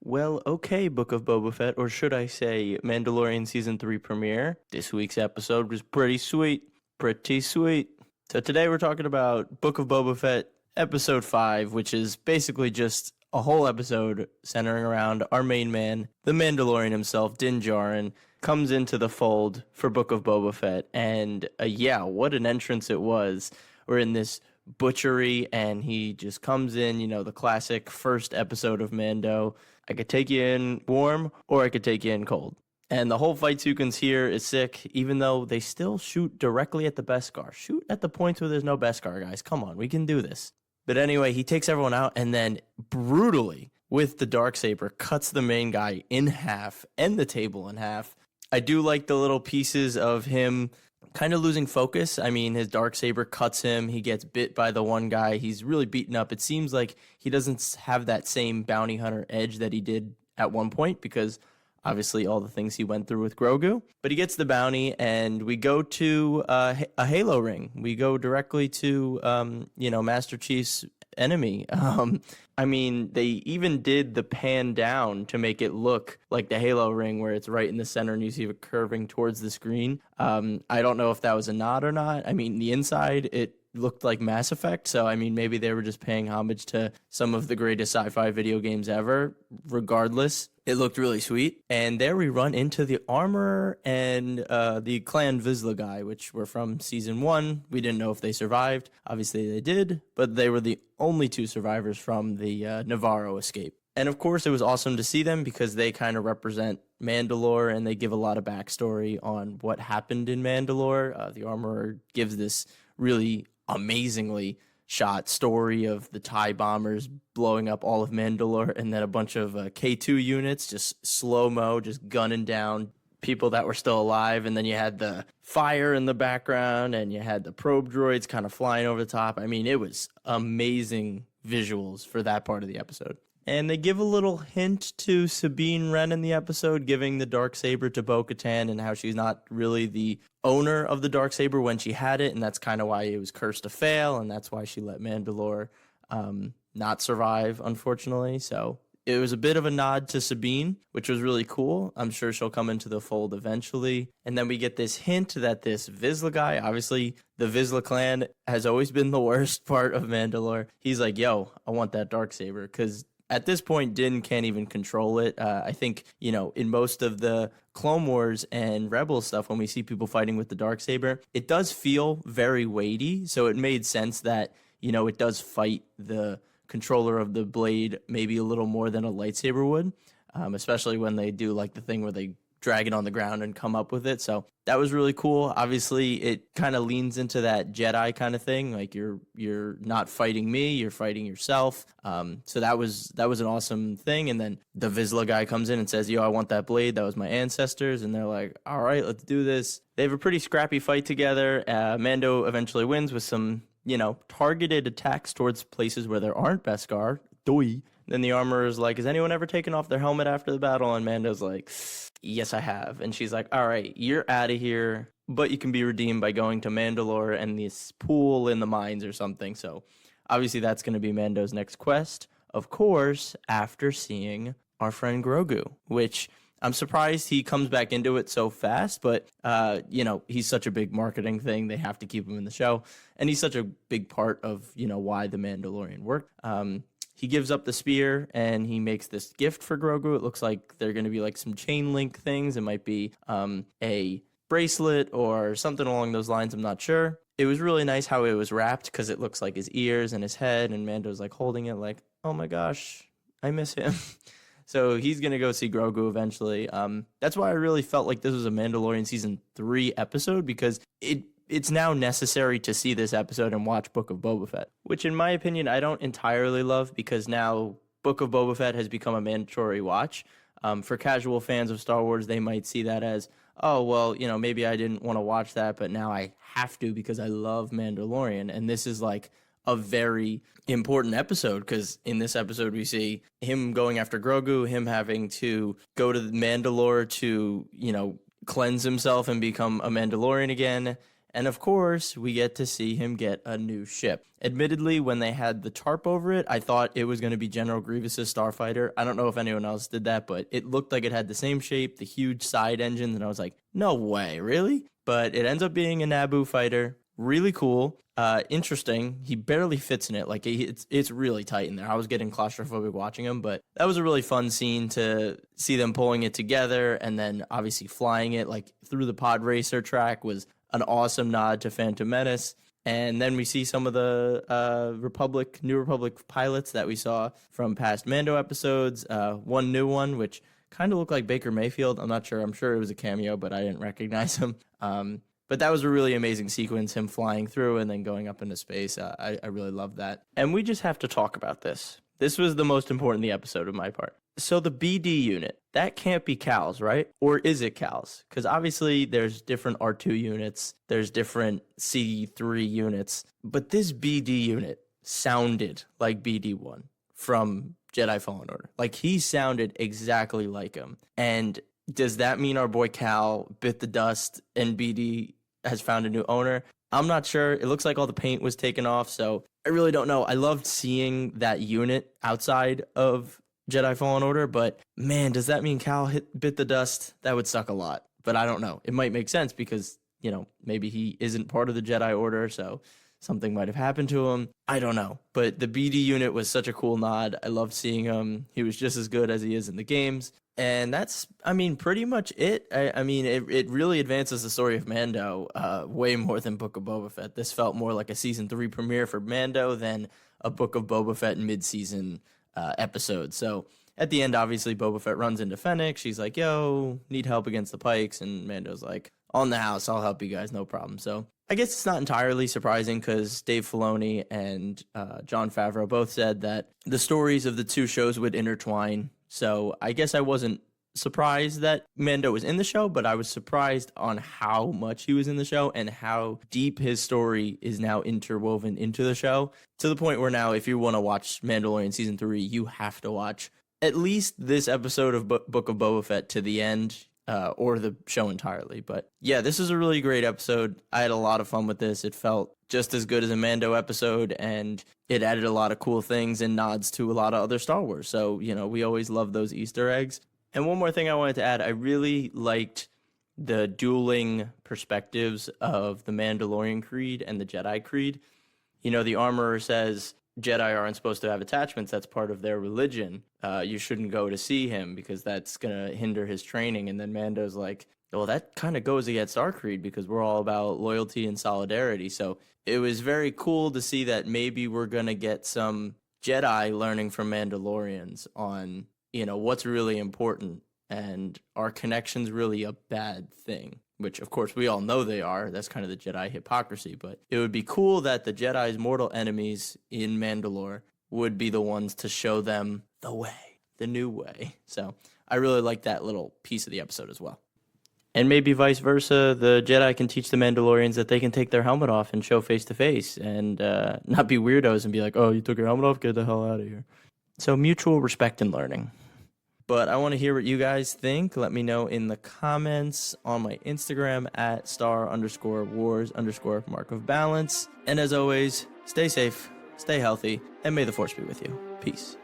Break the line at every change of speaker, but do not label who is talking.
Well, okay, Book of Boba Fett, or should I say Mandalorian Season 3 premiere. This week's episode was pretty sweet. Pretty sweet. So today we're talking about Book of Boba Fett, Episode 5, which is basically just a whole episode centering around our main man, the Mandalorian himself, Din Djarin, comes into the fold for Book of Boba Fett. And yeah, what an entrance it was. We're in this butchery, and he just comes in, the classic first episode of Mando. I could take you in warm, or I could take you in cold. And the whole fight sequence here is sick, even though they still shoot directly at the Beskar. Shoot at the points where there's no Beskar, guys. Come on, we can do this. But anyway, he takes everyone out and then brutally, with the Darksaber, cuts the main guy in half and the table in half. I do like the little pieces of him kind of losing focus. I mean, his Darksaber cuts him. He gets bit by the one guy. He's really beaten up. It seems like he doesn't have that same bounty hunter edge that he did at one point because obviously all the things he went through with Grogu. But he gets the bounty, and we go to a Halo ring. We go directly to, Master Chief's enemy. I mean, they even did the pan down to make it look like the Halo ring where it's right in the center and you see it curving towards the screen. I don't know if that was a nod or not. I mean, the inside, it looked like Mass Effect. So, I mean, maybe they were just paying homage to some of the greatest sci-fi video games ever. Regardless, it looked really sweet. And there we run into the armorer and the Clan Vizsla guy, which were from season 1. We didn't know if they survived. Obviously they did, but they were the only two survivors from the Navarro escape. And of course, it was awesome to see them because they kind of represent Mandalore and they give a lot of backstory on what happened in Mandalore. The armorer gives this really amazingly shot story of the TIE bombers blowing up all of Mandalore and then a bunch of K2 units just slow-mo, just gunning down people that were still alive. And then you had the fire in the background and you had the probe droids kind of flying over the top. I mean, it was amazing visuals for that part of the episode. And they give a little hint to Sabine Wren in the episode, giving the Darksaber to Bo-Katan and how she's not really the owner of the Darksaber when she had it. And that's kind of why it was cursed to fail. And that's why she let Mandalore not survive, unfortunately. So it was a bit of a nod to Sabine, which was really cool. I'm sure she'll come into the fold eventually. And then we get this hint that this Vizsla guy, obviously the Vizsla clan has always been the worst part of Mandalore. He's like, yo, I want that Darksaber, because at this point, Din can't even control it. I think, in most of the Clone Wars and Rebel stuff, when we see people fighting with the Darksaber, it does feel very weighty. So it made sense that, it does fight the controller of the blade maybe a little more than a lightsaber would, especially when they do like the thing where they drag it on the ground and come up with it. So that was really cool. Obviously, it kind of leans into that Jedi kind of thing. Like you're not fighting me, you're fighting yourself. So that was an awesome thing. And then the Vizsla guy comes in and says, yo, I want that blade. That was my ancestors. And they're like, all right, let's do this. They have a pretty scrappy fight together. Mando eventually wins with some, targeted attacks towards places where there aren't Beskar. Doi. Then the armorer is like, has anyone ever taken off their helmet after the battle? And Mando's like, yes, I have. And she's like, all right, you're out of here, but you can be redeemed by going to Mandalore and this pool in the mines or something. So obviously that's going to be Mando's next quest, of course, after seeing our friend Grogu, which I'm surprised he comes back into it so fast, but, he's such a big marketing thing. They have to keep him in the show. And he's such a big part of, why the Mandalorian worked. He gives up the spear and he makes this gift for Grogu. It looks like they're going to be like some chain link things. It might be a bracelet or something along those lines. I'm not sure. It was really nice how it was wrapped because it looks like his ears and his head, and Mando's like holding it like, oh my gosh, I miss him. So he's going to go see Grogu eventually. That's why I really felt like this was a Mandalorian Season 3 episode, because it's now necessary to see this episode and watch Book of Boba Fett, which in my opinion, I don't entirely love, because now Book of Boba Fett has become a mandatory watch. For casual fans of Star Wars, they might see that as, oh, well, maybe I didn't want to watch that, but now I have to because I love Mandalorian. And this is like a very important episode, because in this episode we see him going after Grogu, him having to go to Mandalore to, cleanse himself and become a Mandalorian again. And of course, we get to see him get a new ship. Admittedly, when they had the tarp over it, I thought it was going to be General Grievous's Starfighter. I don't know if anyone else did that, but it looked like it had the same shape, the huge side engines, and I was like, no way, really? But it ends up being a Naboo fighter. Really cool. Interesting. He barely fits in it. Like, it's really tight in there. I was getting claustrophobic watching him, but that was a really fun scene to see them pulling it together, and then obviously flying it like through the pod racer track was an awesome nod to Phantom Menace. And then we see some of the New Republic pilots that we saw from past Mando episodes. One new one, which kind of looked like Baker Mayfield. I'm not sure. I'm sure it was a cameo, but I didn't recognize him. But that was a really amazing sequence, him flying through and then going up into space. I really loved that. And we just have to talk about this. This was the most important in the episode of my part. So the BD unit, that can't be Cal's, right? Or is it Cal's? Because obviously there's different R2 units, there's different C3 units, but this BD unit sounded like BD1 from Jedi Fallen Order. Like, he sounded exactly like him. And does that mean our boy Cal bit the dust and BD has found a new owner? I'm not sure. It looks like all the paint was taken off, so I really don't know. I loved seeing that unit outside of Jedi Fallen Order, but man, does that mean Cal bit the dust? That would suck a lot, but I don't know. It might make sense because, maybe he isn't part of the Jedi Order, so something might have happened to him. I don't know, but the BD unit was such a cool nod. I loved seeing him. He was just as good as he is in the games. And that's, pretty much it. It really advances the story of Mando way more than Book of Boba Fett. This felt more like a Season 3 premiere for Mando than a Book of Boba Fett mid-season episode. So at the end, obviously, Boba Fett runs into Fennec. She's like, yo, need help against the Pikes. And Mando's like, on the house, I'll help you guys, no problem. So I guess it's not entirely surprising because Dave Filoni and Jon Favreau both said that the stories of the two shows would intertwine. So I guess I wasn't surprised that Mando was in the show, but I was surprised on how much he was in the show and how deep his story is now interwoven into the show, to the point where now if you want to watch Mandalorian Season 3, you have to watch at least this episode of Book of Boba Fett to the end, or the show entirely. But yeah, this is a really great episode. I had a lot of fun with this. It felt just as good as a Mando episode, and it added a lot of cool things and nods to a lot of other Star Wars. So, we always love those Easter eggs. And one more thing I wanted to add, I really liked the dueling perspectives of the Mandalorian Creed and the Jedi Creed. The Armorer says Jedi aren't supposed to have attachments. That's part of their religion. You shouldn't go to see him because that's going to hinder his training. And then Mando's like, well, that kind of goes against our creed because we're all about loyalty and solidarity. So it was very cool to see that maybe we're going to get some Jedi learning from Mandalorians on, what's really important. And are connections really a bad thing? Which, of course, we all know they are. That's kind of the Jedi hypocrisy. But it would be cool that the Jedi's mortal enemies in Mandalore would be the ones to show them the way, the new way. So I really like that little piece of the episode as well. And maybe vice versa, the Jedi can teach the Mandalorians that they can take their helmet off and show face to face and not be weirdos and be like, oh, you took your helmet off? Get the hell out of here. So mutual respect and learning. But I want to hear what you guys think. Let me know in the comments on my Instagram at @star_wars_mark of balance. And as always, stay safe, stay healthy, and may the force be with you. Peace.